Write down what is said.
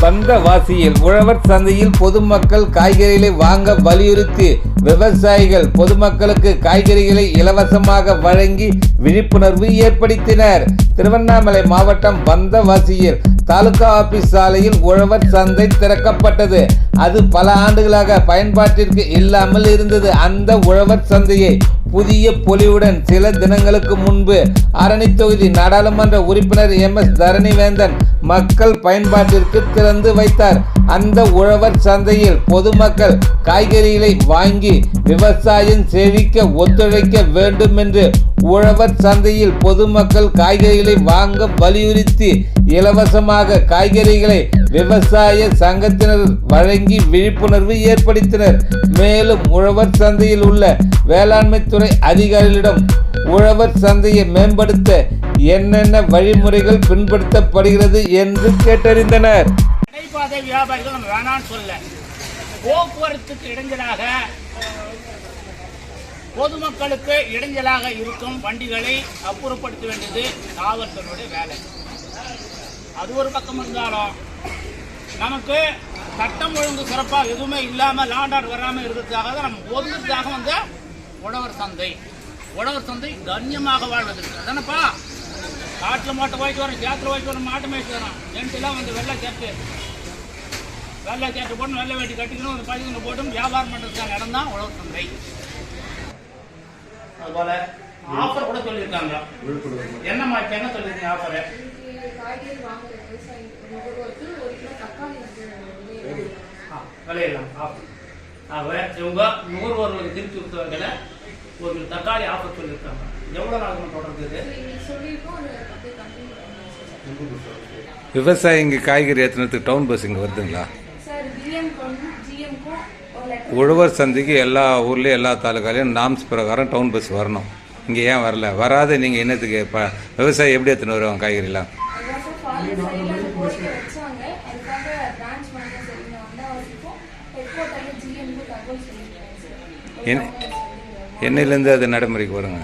வந்தவாசியில் உழவர் சந்தையில் பொதுமக்கள் காய்கறிகளை வாங்க வலியுறுத்தி விவசாயிகள் பொதுமக்களுக்கு காய்கறிகளை இலவசமாக வழங்கி விழிப்புணர்வு ஏற்படுத்தினர். திருவண்ணாமலை மாவட்டம் வந்தவாசியில் தாலுகா ஆபீஸ் சாலையில் உழவர் சந்தை திறக்கப்பட்டது. அது பல ஆண்டுகளாக பயன்பாட்டிற்கு இல்லாமல் இருந்தது. அந்த உழவர் சந்தையை புதிய பொலிவுடன் சில தினங்களுக்கு முன்பு ஆரணி தொகுதி நாடாளுமன்ற உறுப்பினர் MS தரணிவேந்தன் மக்கள் பயன்பாட்டிற்கு திறந்து வைத்தார். அந்த உழவர் சந்தையில் பொதுமக்கள் காய்கறிகளை வாங்கி விவசாயம் செழிக்க ஒத்துழைக்க வேண்டும் என்று உழவர் சந்தையில் பொதுமக்கள் காய்கறிகளை வாங்க வலியுறுத்தி இலவசமாக காய்கறிகளை விவசாய சங்கத்தினர் வழங்கி விழிப்புணர்வு ஏற்படுத்தினர். மேலும் உழவர் சந்தையில் உள்ள வேளாண்மை துறை அதிகாரிகளிடம் உழவர் சந்தையை மேம்படுத்த என்னென்ன வழிமுறைகள் பின்பற்றப்படுகிறது என்று கேட்டறிந்தனர். நடைபாதை வியாபாரிகள் நம்ம வேணான்னு சொல்ல, போக்குவரத்துக்கு இடைஞ்சலாக பொதுமக்களுக்கு இடைஞ்சலாக இருக்கும் வண்டிகளை அப்புறப்படுத்த வேண்டியது காவல்துறையுடைய வேலை. அது ஒரு பக்கம் இருந்தாலும் நமக்கு சட்டம் ஒழுங்கு சிறப்பாக எதுவுமே இல்லாமல் லாண்டார் வராமல் இருக்கிறதுக்காக தான் நம்ம ஒதுங்கிறதுக்காக வந்து உழவர் சந்தை கண்ணியமாக வாழ்வதற்கு அதானப்பா. காட்டில் மாட்டை வாய்ட்டு வரோம், சேத்துல வாய்ட்டு வரோம், மாட்டு மேய்ச்சி வரோம், ஜென்ட்டுலாம் வந்து வெள்ளை சேட்டு போட்டு வெள்ளை வேட்டி கட்டிக்கணும், ஒரு பதிவு போட்டும் வியாபாரம் பண்ணுறதுக்கான இடம் தான் உழவர் சந்தை. அதுபோல ஆஃபர் கூட சொல்லியிருக்காங்க. என்ன மாதிரி என்ன சொல்லியிருக்கீங்க ஆஃபரு? விலையெல்லாம் ஆஃபர். இவங்க நுகர்வோர்களுக்கு திருப்பி கொடுத்தவர்களை ஒரு தக்காளி ஆஃபர் சொல்லியிருக்காங்க. எவ்வளோ நாள் தொடர்ந்து விவசாயிங்க காய்கறி ஏற்றுனதுக்கு டவுன் பஸ் இங்கே வருதுங்களா? உழவர் சந்தைக்கு எல்லா ஊர்லேயும் எல்லா தாலுக்காலையும் நாம்ஸ் பிரகாரம் டவுன் பஸ் வரணும். இங்கே ஏன் வரல? வராது. நீங்கள் என்னத்துக்கு இப்போ விவசாயி எப்படி எடுத்துன்னு வருவாங்க காய்கறிலாம்? என்னையிலேருந்து அது நடைமுறைக்கு வருங்க?